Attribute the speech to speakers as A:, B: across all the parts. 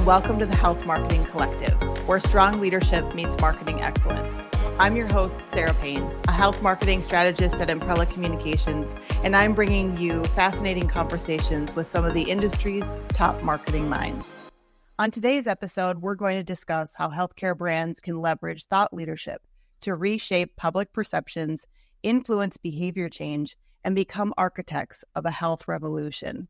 A: welcome to the Health Marketing Collective, where strong leadership meets marketing excellence. I'm your host, Sara Payne, a health marketing strategist at Umbrella Communications, and I'm bringing you fascinating conversations with some of the industry's top marketing minds. On today's episode, we're going to discuss how healthcare brands can leverage thought leadership to reshape public perceptions, influence behavior change, and become architects of a health revolution.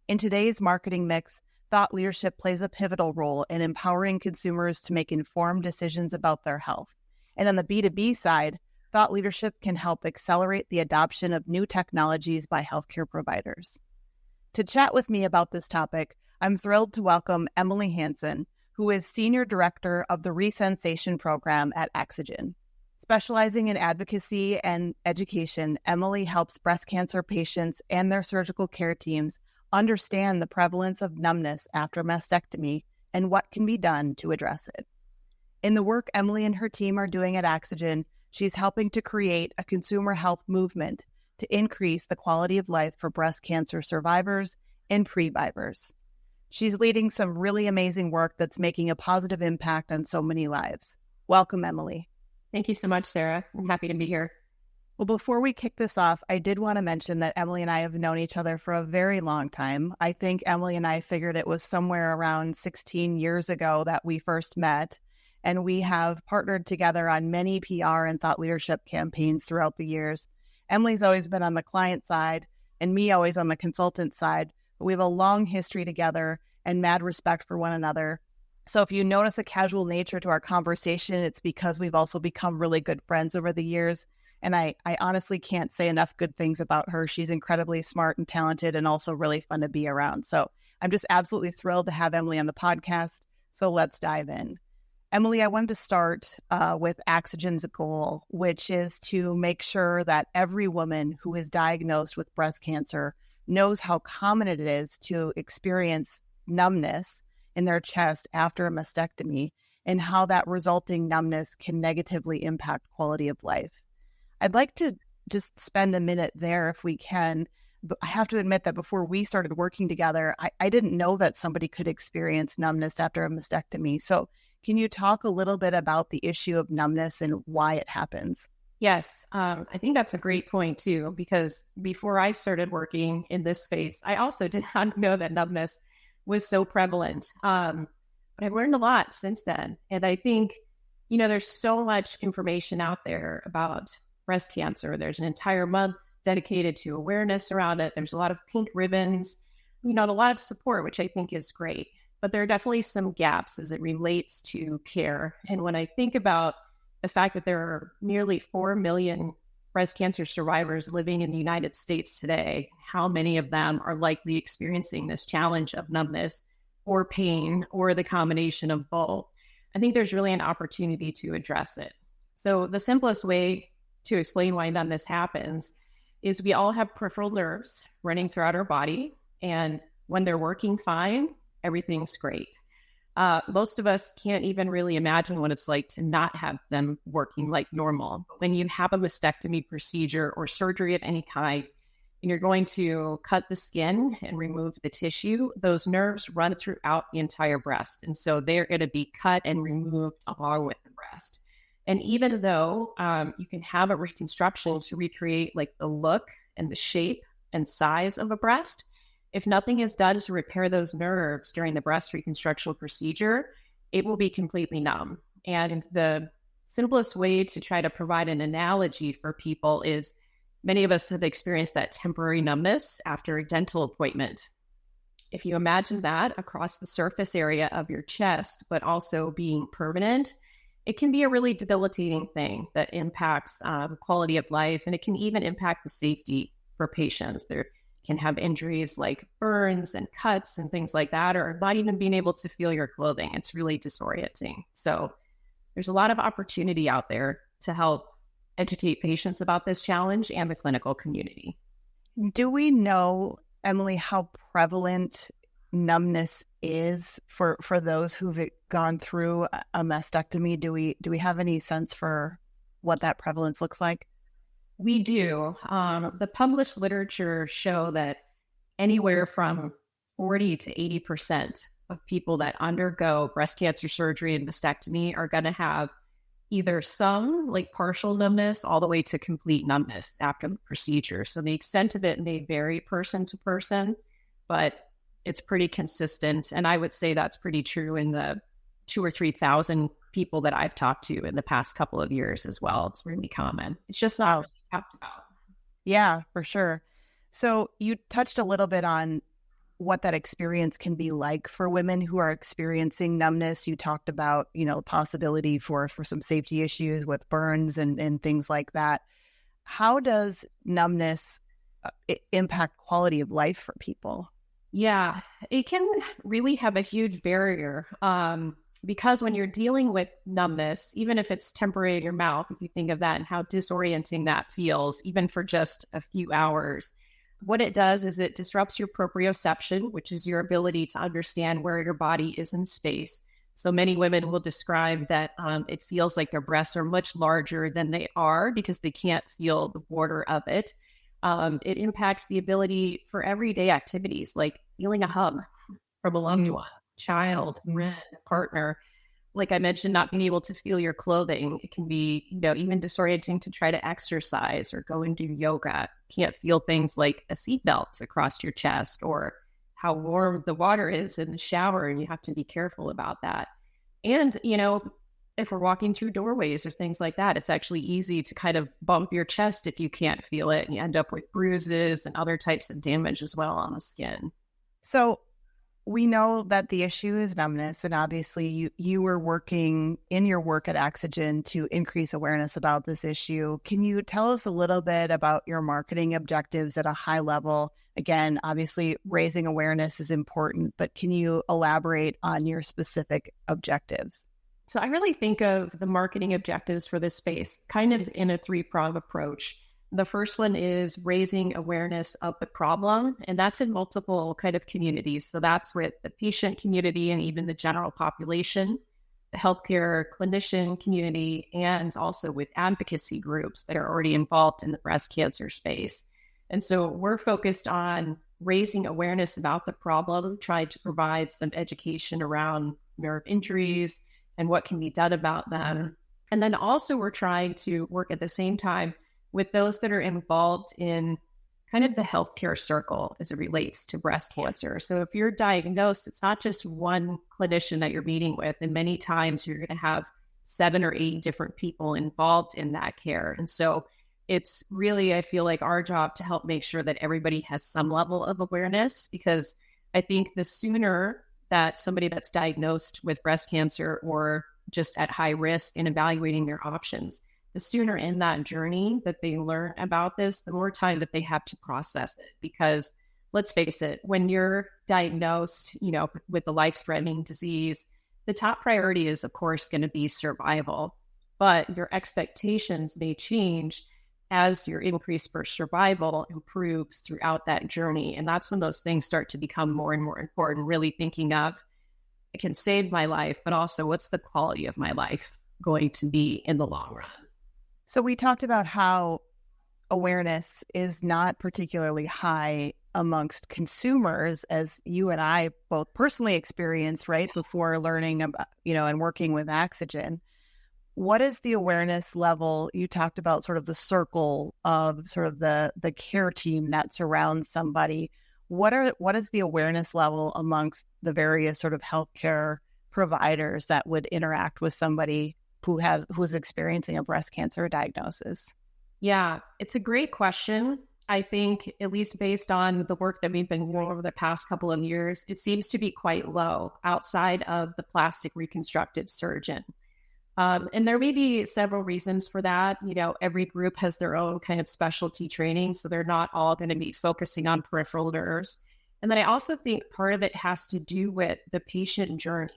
A: In today's marketing mix, thought leadership plays a pivotal role in empowering consumers to make informed decisions about their health. And on the B2B side, thought leadership can help accelerate the adoption of new technologies by healthcare providers. To chat with me about this topic, I'm thrilled to welcome Emily Hansen, who is Senior Director of the Resensation program at Axogen. Specializing in advocacy and education, Emily helps breast cancer patients and their surgical care teams understand the prevalence of numbness after mastectomy and what can be done to address it. In the work Emily and her team are doing at Axogen, she's helping to create a consumer health movement to increase the quality of life for breast cancer survivors and previvors. She's leading some really amazing work that's making a positive impact on so many lives. Welcome, Emily.
B: Thank you so much, Sara. I'm happy to be here.
A: Well, before we kick this off, I did want to mention that Emily and I have known each other for a very long time. I think Emily and I figured it was somewhere around 16 years ago that we first met, and we have partnered together on many PR and thought leadership campaigns throughout the years. Emily's always been on the client side and me always on the consultant side. We have a long history together and mad respect for one another. So if you notice a casual nature to our conversation, it's because we've also become really good friends over the years. And I honestly can't say enough good things about her. She's incredibly smart and talented and also really fun to be around. So I'm just absolutely thrilled to have Emily on the podcast. So let's dive in. Emily, I wanted to start with Axogen's goal, which is to make sure that every woman who is diagnosed with breast cancer knows how common it is to experience numbness in their chest after a mastectomy and how that resulting numbness can negatively impact quality of life. I'd like to just spend a minute there if we can. But I have to admit that before we started working together, I didn't know that somebody could experience numbness after a mastectomy. So can you talk a little bit about the issue of numbness and why it happens?
B: Yes, I think that's a great point too, because before I started working in this space, I also did not know that numbness was so prevalent. But I've learned a lot since then. And I think, there's so much information out there about breast cancer. There's an entire month dedicated to awareness around it. There's a lot of pink ribbons, a lot of support, which I think is great. But there are definitely some gaps as it relates to care. And when I think about the fact that there are nearly 4 million breast cancer survivors living in the United States today, how many of them are likely experiencing this challenge of numbness or pain or the combination of both? I think there's really an opportunity to address it. So the simplest way to explain why numbness happens is we all have peripheral nerves running throughout our body. And when they're working fine, everything's great. Most of us can't even really imagine what it's like to not have them working like normal. But when you have a mastectomy procedure or surgery of any kind, and you're going to cut the skin and remove the tissue, those nerves run throughout the entire breast. And so they're going to be cut and removed along with the breast. And even though you can have a reconstruction to recreate like the look and the shape and size of a breast, if nothing is done to repair those nerves during the breast reconstructional procedure, it will be completely numb. And the simplest way to try to provide an analogy for people is many of us have experienced that temporary numbness after a dental appointment. If you imagine that across the surface area of your chest, but also being permanent, it can be a really debilitating thing that impacts quality of life, and it can even impact the safety for patients. There can have injuries like burns and cuts and things like that, or not even being able to feel your clothing. It's really disorienting. So there's a lot of opportunity out there to help educate patients about this challenge and the clinical community.
A: Do we know, Emily, how prevalent numbness is for those who've gone through a mastectomy? Do we have any sense for what that prevalence looks like?
B: We do. The published literature show that anywhere from 40 to 80% of people that undergo breast cancer surgery and mastectomy are going to have either some like partial numbness all the way to complete numbness after the procedure. So the extent of it may vary person to person, but it's pretty consistent. And I would say that's pretty true in the 2,000 or 3,000 people that I've talked to in the past couple of years as well. It's really common. It's just not really talked about.
A: Yeah, for sure. So you touched a little bit on what that experience can be like for women who are experiencing numbness. You talked about, possibility for some safety issues with burns and things like that. How does numbness impact quality of life for people?
B: Yeah, it can really have a huge barrier because when you're dealing with numbness, even if it's temporary in your mouth, if you think of that and how disorienting that feels, even for just a few hours, what it does is it disrupts your proprioception, which is your ability to understand where your body is in space. So many women will describe that it feels like their breasts are much larger than they are because they can't feel the border of it. It impacts the ability for everyday activities like feeling a hug from a loved one, child, friend, partner. Like I mentioned, not being able to feel your clothing. It can be, even disorienting to try to exercise or go and do yoga. Can't feel things like a seatbelt across your chest or how warm the water is in the shower, and you have to be careful about that. And, if we're walking through doorways or things like that, it's actually easy to kind of bump your chest if you can't feel it, and you end up with bruises and other types of damage as well on the skin.
A: So we know that the issue is numbness, and obviously you were working in your work at Axogen to increase awareness about this issue. Can you tell us a little bit about your marketing objectives at a high level? Again, obviously raising awareness is important, but can you elaborate on your specific objectives?
B: So I really think of the marketing objectives for this space kind of in a three-pronged approach. The first one is raising awareness of the problem, and that's in multiple kind of communities. So that's with the patient community and even the general population, the healthcare clinician community, and also with advocacy groups that are already involved in the breast cancer space. And so we're focused on raising awareness about the problem, trying to provide some education around nerve injuries and what can be done about them. And then also we're trying to work at the same time with those that are involved in kind of the healthcare circle as it relates to breast cancer. So if you're diagnosed, it's not just one clinician that you're meeting with, and many times you're going to have 7 or 8 different people involved in that care. And so it's really, I feel like, our job to help make sure that everybody has some level of awareness, because I think the sooner that somebody that's diagnosed with breast cancer or just at high risk in evaluating their options, the sooner in that journey that they learn about this, the more time that they have to process it. Because let's face it, when you're diagnosed, with a life-threatening disease, the top priority is, of course, going to be survival. But your expectations may change as your increase for survival improves throughout that journey. And that's when those things start to become more and more important, really thinking of, it can save my life, but also what's the quality of my life going to be in the long run?
A: So we talked about how awareness is not particularly high amongst consumers, as you and I both personally experienced right before learning about, and working with Axogen. What is the awareness level? You talked about sort of the circle of sort of the care team that surrounds somebody. What is the awareness level amongst the various sort of healthcare providers that would interact with somebody who's experiencing a breast cancer diagnosis?
B: Yeah, it's a great question. I think, at least based on the work that we've been doing over the past couple of years, it seems to be quite low outside of the plastic reconstructive surgeon. And there may be several reasons for that. Every group has their own kind of specialty training, so they're not all going to be focusing on peripheral nerves. And then I also think part of it has to do with the patient journey.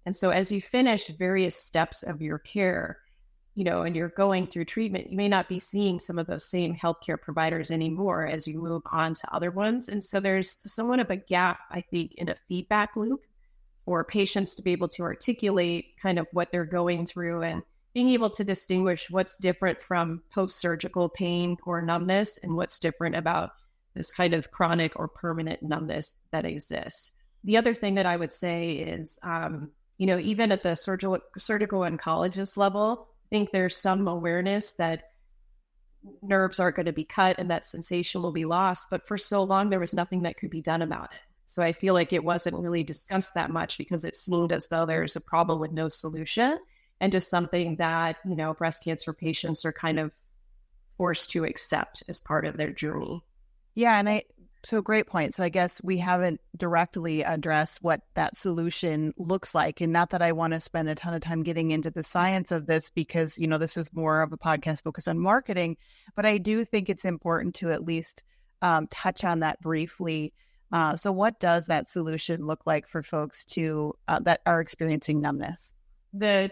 B: And so as you finish various steps of your care, and you're going through treatment, you may not be seeing some of those same healthcare providers anymore as you move on to other ones. And so there's somewhat of a gap, I think, in a feedback loop for patients to be able to articulate kind of what they're going through and being able to distinguish what's different from post-surgical pain or numbness and what's different about this kind of chronic or permanent numbness that exists. The other thing that I would say is, even at the surgical oncologist level, I think there's some awareness that nerves aren't going to be cut and that sensation will be lost. But for so long, there was nothing that could be done about it. So I feel like it wasn't really discussed that much because it seemed as though there's a problem with no solution and just something that, breast cancer patients are kind of forced to accept as part of their journey.
A: Yeah. So great point. So I guess we haven't directly addressed what that solution looks like. And not that I want to spend a ton of time getting into the science of this because, this is more of a podcast focused on marketing, but I do think it's important to at least touch on that briefly. So what does that solution look like for folks that are experiencing numbness?
B: The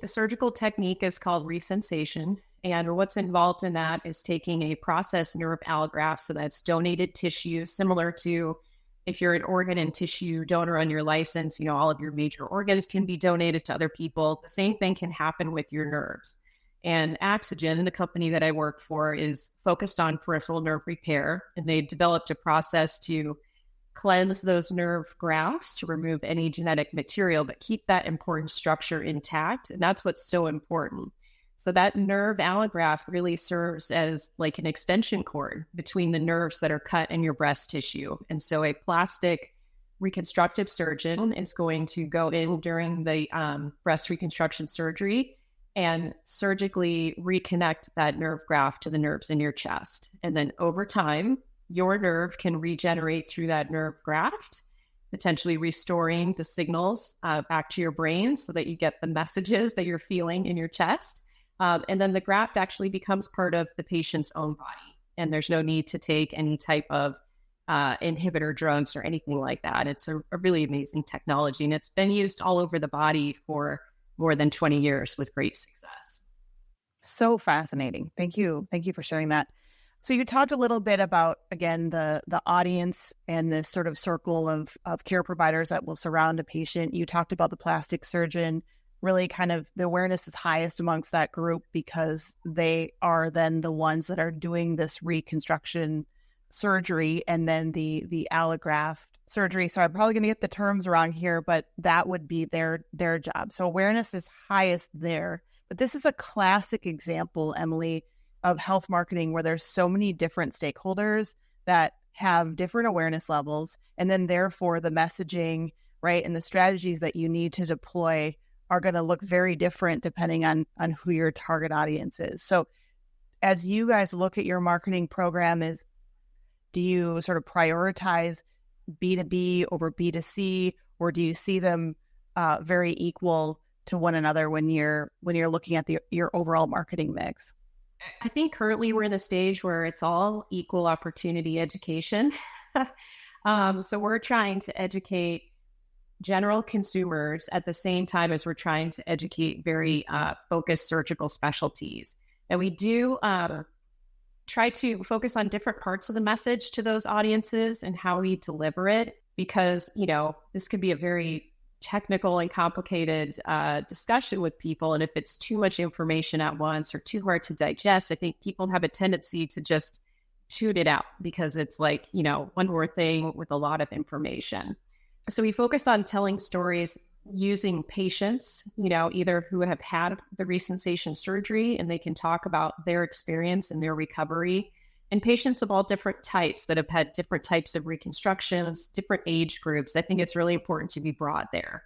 B: surgical technique is called resensation. And what's involved in that is taking a processed nerve allograft, so that's donated tissue, similar to if you're an organ and tissue donor on your license, all of your major organs can be donated to other people. The same thing can happen with your nerves. And Axogen, the company that I work for, is focused on peripheral nerve repair. And they developed a process to cleanse those nerve grafts to remove any genetic material, but keep that important structure intact. And that's what's so important. So that nerve allograft really serves as like an extension cord between the nerves that are cut and your breast tissue. And so a plastic reconstructive surgeon is going to go in during the breast reconstruction surgery and surgically reconnect that nerve graft to the nerves in your chest. And then over time, your nerve can regenerate through that nerve graft, potentially restoring the signals back to your brain so that you get the messages that you're feeling in your chest. And then the graft actually becomes part of the patient's own body. And there's no need to take any type of inhibitor drugs or anything like that. It's a really amazing technology. And it's been used all over the body for more than 20 years with great success.
A: So fascinating. Thank you. Thank you for sharing that. So you talked a little bit about, again, the audience and this sort of circle of care providers that will surround a patient. You talked about the plastic surgeon. Really kind of the awareness is highest amongst that group because they are then the ones that are doing this reconstruction surgery and then the allograft surgery. So I'm probably going to get the terms wrong here, but that would be their job. So awareness is highest there. But this is a classic example, Emily, of health marketing where there's so many different stakeholders that have different awareness levels. And then therefore the messaging, right, and the strategies that you need to deploy are going to look very different depending on who your target audience is. So as you guys look at your marketing program, do you sort of prioritize B2B over B2C, or do you see them very equal to one another when you're looking at your overall marketing mix?
B: I think currently we're in the stage where it's all equal opportunity education. So we're trying to educate general consumers at the same time as we're trying to educate very focused surgical specialties. And we do try to focus on different parts of the message to those audiences and how we deliver it, because, this could be a very technical and complicated discussion with people. And if it's too much information at once or too hard to digest, I think people have a tendency to just tune it out because it's like, one more thing with a lot of information. So we focus on telling stories using patients, either who have had the resensation surgery and they can talk about their experience and their recovery, and patients of all different types that have had different types of reconstructions, different age groups. I think it's really important to be broad there.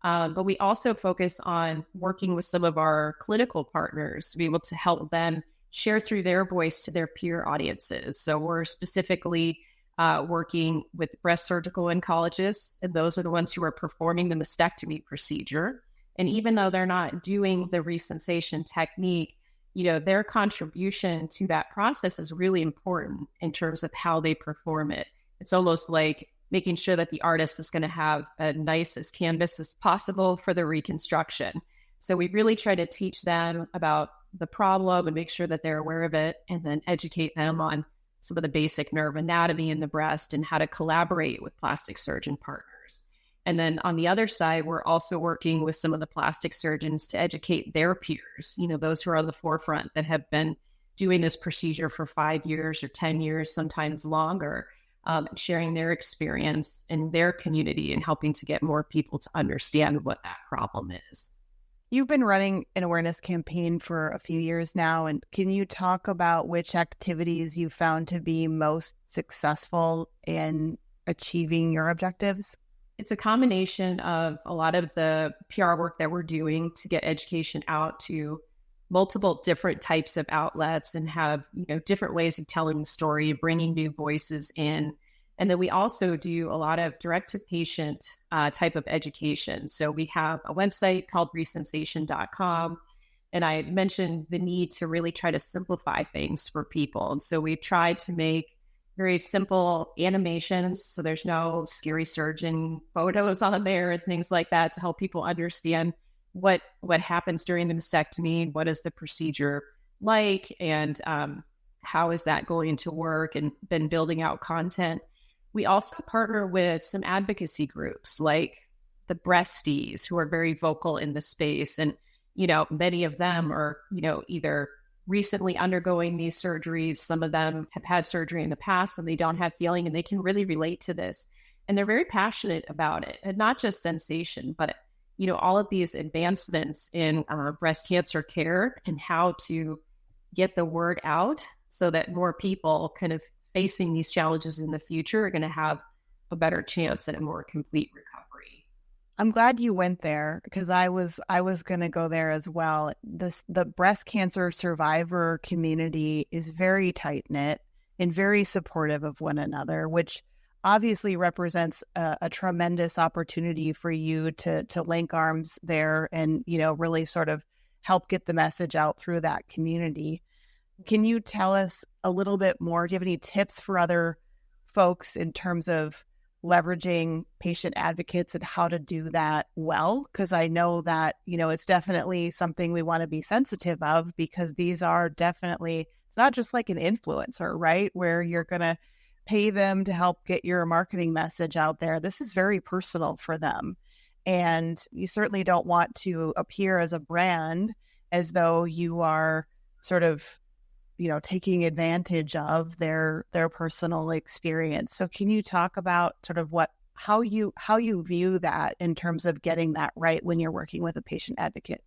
B: But we also focus on working with some of our clinical partners to be able to help them share through their voice to their peer audiences. So we're specifically working with breast surgical oncologists, and those are the ones who are performing the mastectomy procedure. And even though they're not doing the resensation technique, their contribution to that process is really important in terms of how they perform it. It's almost like making sure that the artist is going to have a nicest canvas as possible for the reconstruction. So we really try to teach them about the problem and make sure that they're aware of it, and then educate them on some of the basic nerve anatomy in the breast and how to collaborate with plastic surgeon partners. And then on the other side, we're also working with some of the plastic surgeons to educate their peers, those who are on the forefront that have been doing this procedure for 5 years or 10 years, sometimes longer, sharing their experience in their community and helping to get more people to understand what that problem is.
A: You've been running an awareness campaign for a few years now, and can you talk about which activities you found to be most successful in achieving your objectives?
B: It's a combination of a lot of the PR work that we're doing to get education out to multiple different types of outlets and have, different ways of telling the story, bringing new voices in. And then we also do a lot of direct-to-patient type of education. So we have a website called resensation.com. And I mentioned the need to really try to simplify things for people. And so we've tried to make very simple animations. So there's no scary surgeon photos on there and things like that to help people understand what happens during the mastectomy, what is the procedure like, and how is that going to work, and been building out content. We also partner with some advocacy groups like the Breasties, who are very vocal in the space. And, many of them are, either recently undergoing these surgeries. Some of them have had surgery in the past and they don't have feeling, and they can really relate to this. And they're very passionate about it, and not just sensation, but, all of these advancements in breast cancer care and how to get the word out so that more people kind of facing these challenges in the future are going to have a better chance at a more complete recovery.
A: I'm glad you went there, because I was going to go there as well. The breast cancer survivor community is very tight-knit and very supportive of one another, which obviously represents a tremendous opportunity for you to link arms there and, really sort of help get the message out through that community. Can you tell us a little bit more? Do you have any tips for other folks in terms of leveraging patient advocates and how to do that well? Because I know that, it's definitely something we want to be sensitive of, because these are definitely, it's not just like an influencer, right? Where you're going to pay them to help get your marketing message out there. This is very personal for them. And you certainly don't want to appear as a brand as though you are sort of, taking advantage of their personal experience. So can you talk about sort of how you view that in terms of getting that right when you're working with a patient advocate?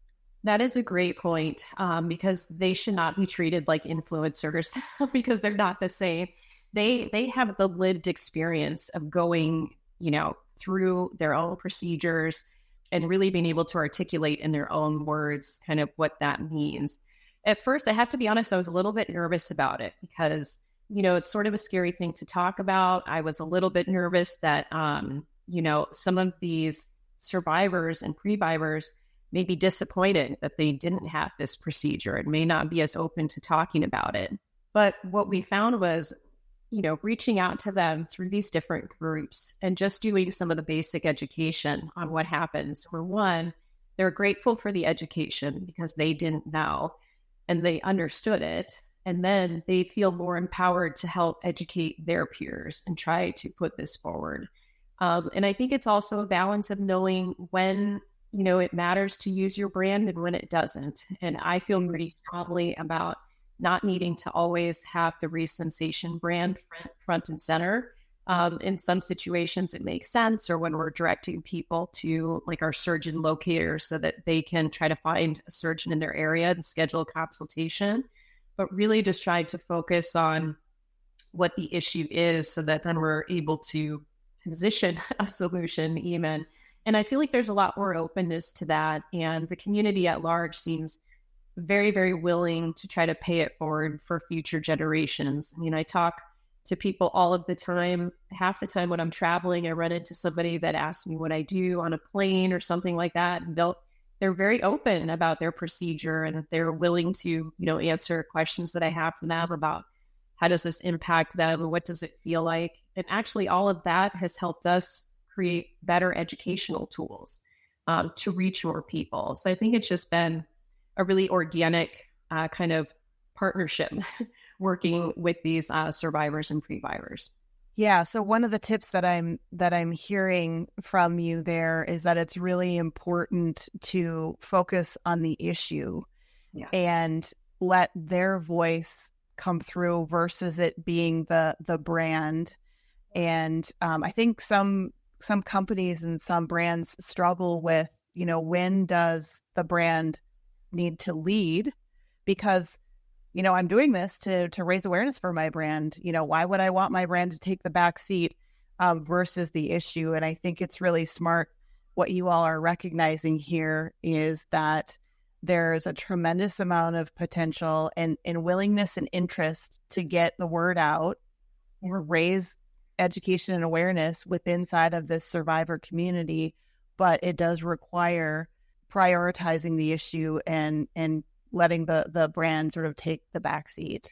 B: That is a great point, because they should not be treated like influencers because they're not the same. They have the lived experience of going, through their own procedures and really being able to articulate in their own words kind of what that means. At first, I have to be honest, I was a little bit nervous about it because, it's sort of a scary thing to talk about. I was a little bit nervous that, some of these survivors and previvors may be disappointed that they didn't have this procedure and may not be as open to talking about it. But what we found was, reaching out to them through these different groups and just doing some of the basic education on what happens. For one, they're grateful for the education because they didn't know and they understood it. And then they feel more empowered to help educate their peers and try to put this forward. And I think it's also a balance of knowing when, it matters to use your brand and when it doesn't. And I feel pretty strongly about not needing to always have the Resensation brand front and center. In some situations, it makes sense, or when we're directing people to like our surgeon locator so that they can try to find a surgeon in their area and schedule a consultation, but really just trying to focus on what the issue is so that then we're able to position a solution even. And I feel like there's a lot more openness to that. And the community at large seems very, very willing to try to pay it forward for future generations. I mean, I talk to people all of the time. Half the time when I'm traveling, I run into somebody that asks me what I do on a plane or something like that. And they're very open about their procedure, and they're willing to, answer questions that I have from them about how does this impact them? What does it feel like? And actually all of that has helped us create better educational tools to reach more people. So I think it's just been a really organic kind of partnership working with these survivors and previvors.
A: Yeah. So one of the tips that I'm hearing from you there is that it's really important to focus on the issue and let their voice come through versus it being the brand. And I think some companies and some brands struggle with, when does the brand need to lead? Because, I'm doing this to raise awareness for my brand. Why would I want my brand to take the back seat versus the issue? And I think it's really smart. What you all are recognizing here is that there's a tremendous amount of potential and willingness and interest to get the word out or raise education and awareness within inside of this survivor community, but it does require prioritizing the issue and letting the brand sort of take the back seat.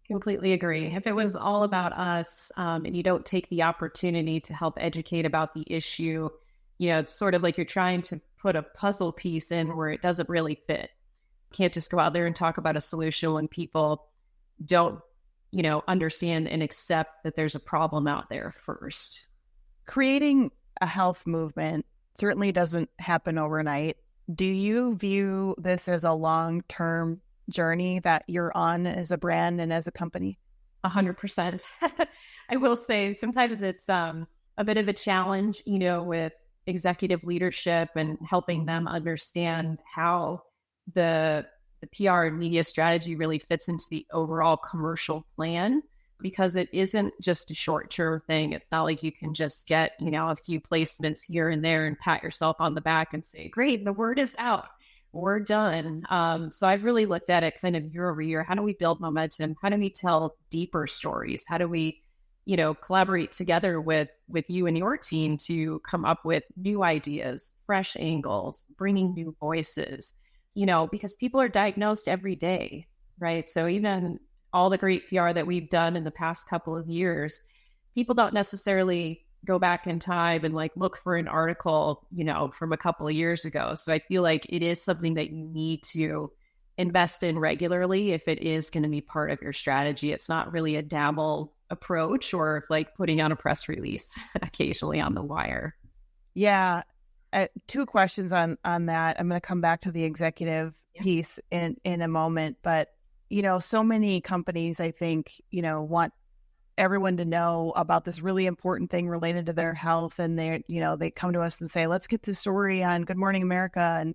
B: Completely agree. If it was all about us and you don't take the opportunity to help educate about the issue, it's sort of like you're trying to put a puzzle piece in where it doesn't really fit. You can't just go out there and talk about a solution when people don't understand and accept that there's a problem out there first.
A: Creating a health movement certainly doesn't happen overnight. Do you view this as a long-term journey that you're on as a brand and as a company?
B: 100%. I will say sometimes it's a bit of a challenge, with executive leadership and helping them understand how the PR and media strategy really fits into the overall commercial plan, because it isn't just a short-term thing. It's not like you can just get, a few placements here and there and pat yourself on the back and say, great, the word is out, we're done. So I've really looked at it kind of year over year. How do we build momentum? How do we tell deeper stories? How do we, collaborate together with you and your team to come up with new ideas, fresh angles, bringing new voices, because people are diagnosed every day, right? So even all the great PR that we've done in the past couple of years, people don't necessarily go back in time and look for an article, from a couple of years ago. So I feel like it is something that you need to invest in regularly if it is going to be part of your strategy. It's not really a dabble approach or putting out a press release occasionally on the wire.
A: Yeah. Two questions on that. I'm going to come back to the executive piece in a moment, but so many companies, I think, want everyone to know about this really important thing related to their health. And they come to us and say, let's get this story on Good Morning America.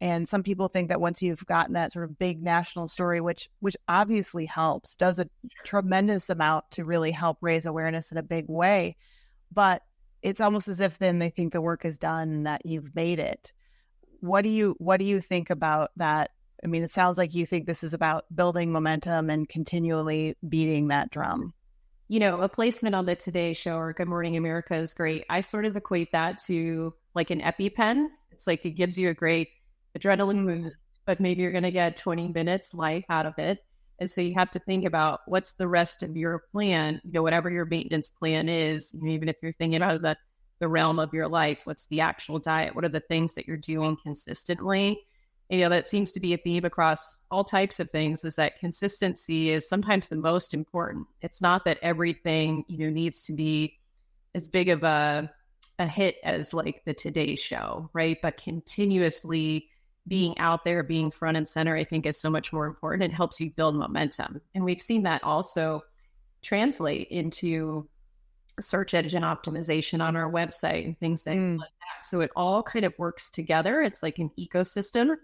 A: And some people think that once you've gotten that sort of big national story, which obviously helps, does a tremendous amount to really help raise awareness in a big way. But it's almost as if then they think the work is done and that you've made it. What do you think about that? I mean, it sounds like you think this is about building momentum and continually beating that drum.
B: A placement on the Today Show or Good Morning America is great. I sort of equate that to an EpiPen. It's it gives you a great adrenaline boost, but maybe you're going to get 20 minutes life out of it. And so you have to think about what's the rest of your plan, whatever your maintenance plan is, even if you're thinking out of the realm of your life, what's the actual diet? What are the things that you're doing consistently? That seems to be a theme across all types of things, is that consistency is sometimes the most important. It's not that everything, needs to be as big of a hit as the Today Show, right? But continuously being out there, being front and center, I think is so much more important. It helps you build momentum. And we've seen that also translate into search engine optimization on our website and things like that. So it all kind of works together. It's like an ecosystem,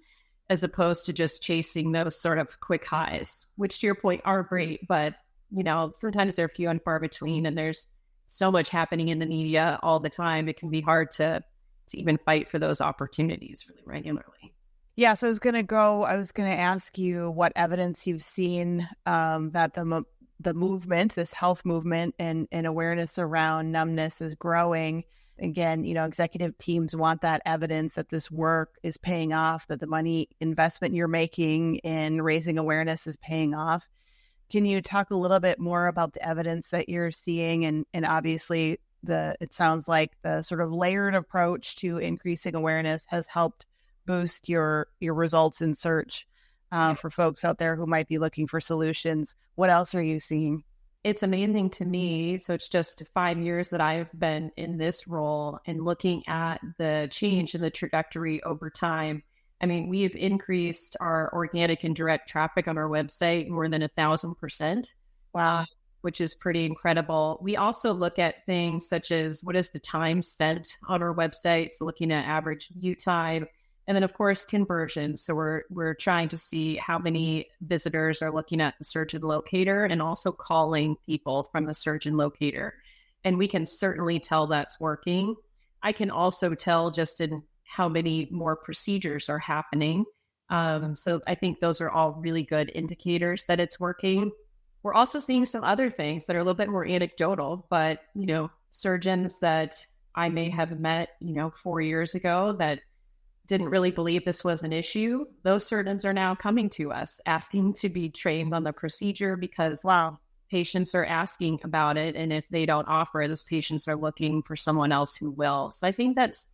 B: as opposed to just chasing those sort of quick highs, which to your point are great, but sometimes they're few and far between, and there's so much happening in the media all the time. It can be hard to even fight for those opportunities really regularly.
A: Yeah, so I was going to ask you what evidence you've seen that the movement, this health movement and awareness around numbness is growing. Again, executive teams want that evidence that this work is paying off, that the money investment you're making in raising awareness is paying off. Can you talk a little bit more about the evidence that you're seeing? And obviously, it sounds like the sort of layered approach to increasing awareness has helped boost your results in search for folks out there who might be looking for solutions. What else are you seeing?
B: It's amazing to me. So it's just 5 years that I've been in this role and looking at the change in the trajectory over time. I mean, we've increased our organic and direct traffic on our website more than 1,000%.
A: Wow.
B: which is pretty incredible. We also look at things such as what is the time spent on our websites, looking at average view time, and then of course conversion. So we're trying to see how many visitors are looking at the surgeon locator and also calling people from the surgeon locator. And we can certainly tell that's working. I can also tell just in how many more procedures are happening. So I think those are all really good indicators that it's working. We're also seeing some other things that are a little bit more anecdotal, but, surgeons that I may have met, 4 years ago that didn't really believe this was an issue. Those surgeons are now coming to us asking to be trained on the procedure because patients are asking about it. And if they don't offer it, those patients are looking for someone else who will. So I think that's,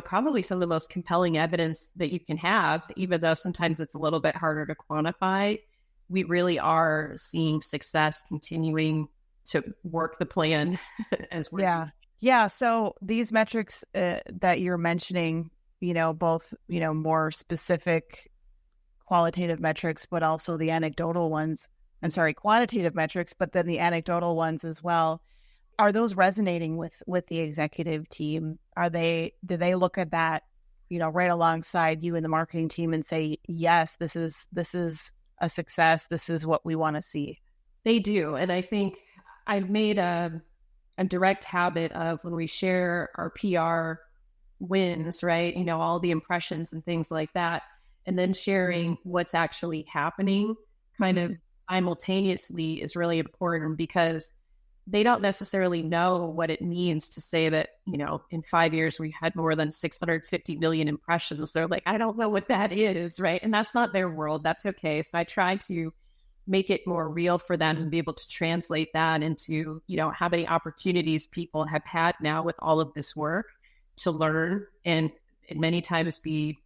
B: probably some of the most compelling evidence that you can have, even though sometimes it's a little bit harder to quantify. We really are seeing success continuing to work the plan as we're
A: Yeah. So these metrics that you're mentioning, both, more specific qualitative metrics, but also the anecdotal ones. I'm sorry, quantitative metrics, but then the anecdotal ones as well. Are those resonating with the executive team? Do they look at that, right alongside you and the marketing team and say, yes, this is a success. This is what we want to see.
B: They do. And I think I've made a direct habit of when we share our PR wins, right? All the impressions and things like that, and then sharing what's actually happening kind of simultaneously is really important because they don't necessarily know what it means to say that, in 5 years, we had more than 650 million impressions. They're like, I don't know what that is, right? And that's not their world. That's okay. So I try to make it more real for them and be able to translate that into, how many opportunities people have had now with all of this work to learn and many times be,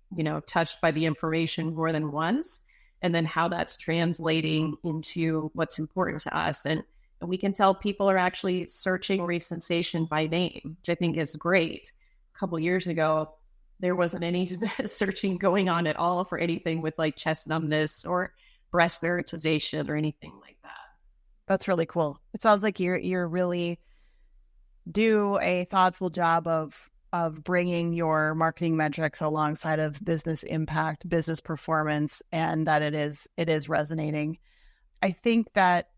B: touched by the information more than once. And then how that's translating into what's important to us. And we can tell people are actually searching Resensation by name, which I think is great. A couple of years ago, there wasn't any searching going on at all for anything with like chest numbness or breast varicization or anything like that.
A: That's really cool. It sounds like you're really do a thoughtful job of bringing your marketing metrics alongside of business impact, business performance, and that it is resonating. I think that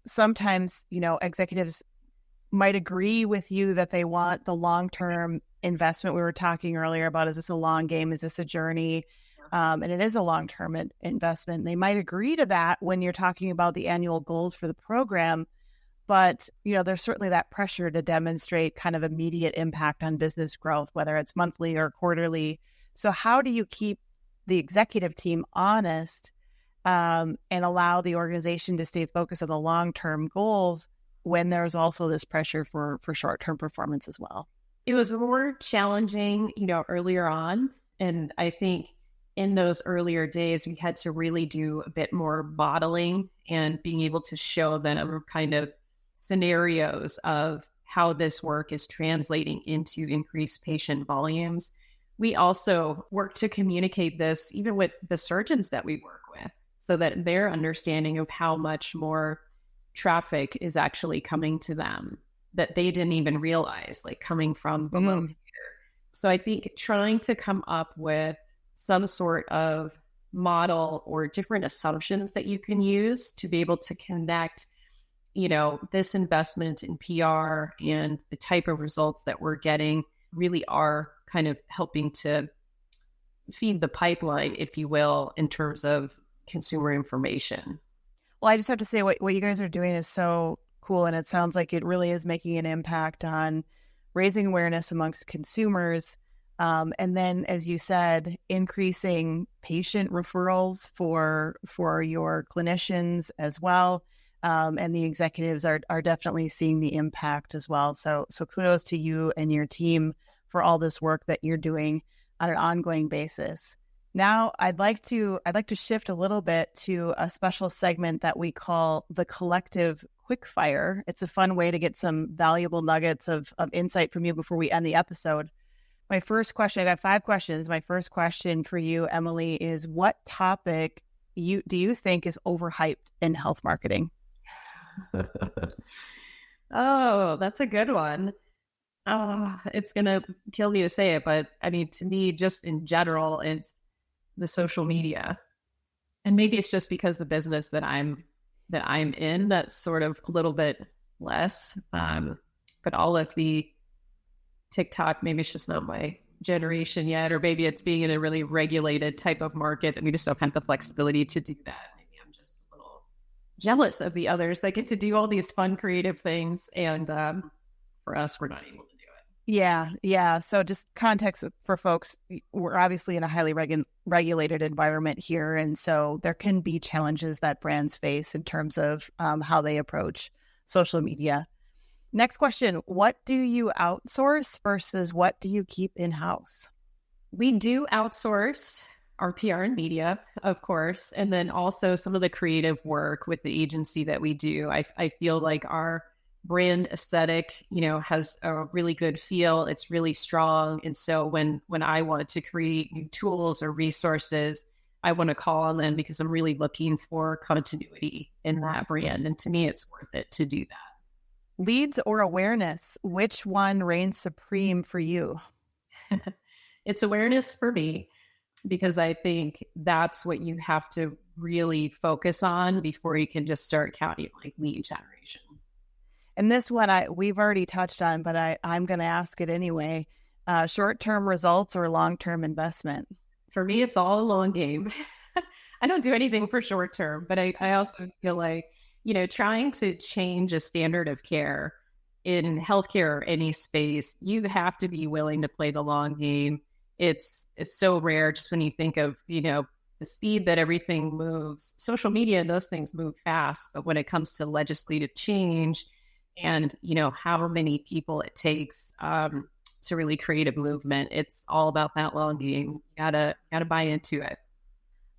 A: sometimes, executives might agree with you that they want the long-term investment we were talking earlier about. Is this a long game? Is this a journey? And it is a long-term investment. They might agree to that when you're talking about the annual goals for the program. But, there's certainly that pressure to demonstrate kind of immediate impact on business growth, whether it's monthly or quarterly. So how do you keep the executive team honest and allow the organization to stay focused on the long-term goals when there's also this pressure for short-term performance as well?
B: It was more challenging, earlier on. And I think in those earlier days, we had to really do a bit more modeling and being able to show them kind of scenarios of how this work is translating into increased patient volumes. We also work to communicate this even with the surgeons that we work with so that their understanding of how much more traffic is actually coming to them that they didn't even realize, like coming from the locator. So I think trying to come up with some sort of model or different assumptions that you can use to be able to connect this investment in PR and the type of results that we're getting really are kind of helping to feed the pipeline, if you will, in terms of consumer information.
A: Well, I just have to say what you guys are doing is so cool. And it sounds like it really is making an impact on raising awareness amongst consumers. And then, as you said, increasing patient referrals for your clinicians as well. And the executives are definitely seeing the impact as well. So kudos to you and your team for all this work that you're doing on an ongoing basis. Now, I'd like to shift a little bit to a special segment that we call the Collective Quickfire. It's a fun way to get some valuable nuggets of insight from you before we end the episode. My first question, I got 5 questions. My first question for you, Emily, is what topic do you think is overhyped in health marketing?
B: Oh, that's a good one. Oh, it's going to kill me to say it, but I mean, to me, just in general, it's the social media. And maybe it's just because the business that I'm in, that's sort of a little bit less. But all of the TikTok, maybe it's just not my generation yet, or maybe it's being in a really regulated type of market and we just don't have the flexibility to do that. Maybe I'm just a little jealous of the others that get to do all these fun, creative things. And for us, we're not able to do it.
A: Yeah. So just context for folks, we're obviously in a highly regulated environment here. And so there can be challenges that brands face in terms of how they approach social media. Next question, what do you outsource versus what do you keep in-house?
B: We do outsource our PR and media, of course, and then also some of the creative work with the agency that we do. I feel like our brand aesthetic, has a really good feel. It's really strong. And so when I want to create new tools or resources, I want to call on them because I'm really looking for continuity in that brand. And to me, it's worth it to do that.
A: Leads or awareness, which one reigns supreme for you?
B: It's awareness for me, because I think that's what you have to really focus on before you can just start counting like lead generation.
A: And this one we've already touched on, but I'm going to ask it anyway. Short-term results or long-term investment?
B: For me, it's all a long game. I don't do anything for short-term, but I also feel like, trying to change a standard of care in healthcare or any space, you have to be willing to play the long game. It's so rare just when you think of, the speed that everything moves. Social media and those things move fast, but when it comes to legislative change and, how many people it takes to really create a movement, it's all about that long game. You gotta buy into it.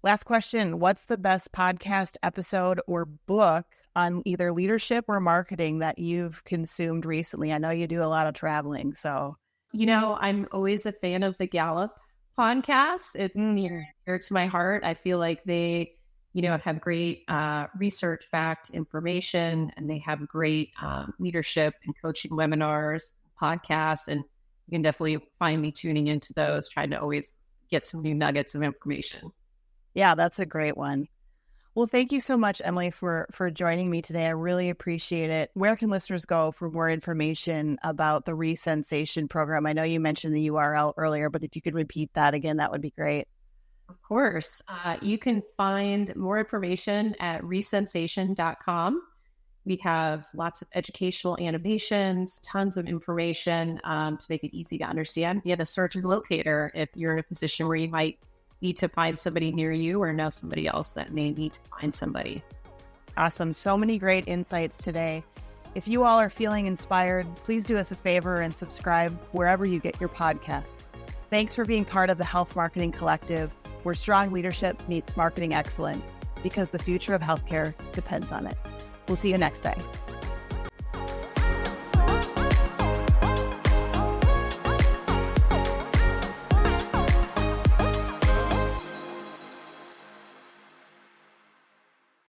A: Last question. What's the best podcast episode or book on either leadership or marketing that you've consumed recently? I know you do a lot of traveling, so.
B: I'm always a fan of the Gallup podcast. It's near to my heart. I feel like they, have great research-backed information, and they have great leadership and coaching webinars, podcasts, and you can definitely find me tuning into those, trying to always get some new nuggets of information.
A: Yeah, that's a great one. Well, thank you so much, Emily, for joining me today. I really appreciate it. Where can listeners go for more information about the Resensation program? I know you mentioned the URL earlier, but if you could repeat that again, that would be great.
B: Of course. You can find more information at resensation.com. We have lots of educational animations, tons of information to make it easy to understand. We have a search and locator if you're in a position where you might need to find somebody near you or know somebody else that may need to find somebody.
A: Awesome. So many great insights today. If you all are feeling inspired, please do us a favor and subscribe wherever you get your podcasts. Thanks for being part of the Health Marketing Collective, where strong leadership meets marketing excellence, because the future of healthcare depends on it. We'll see you next time.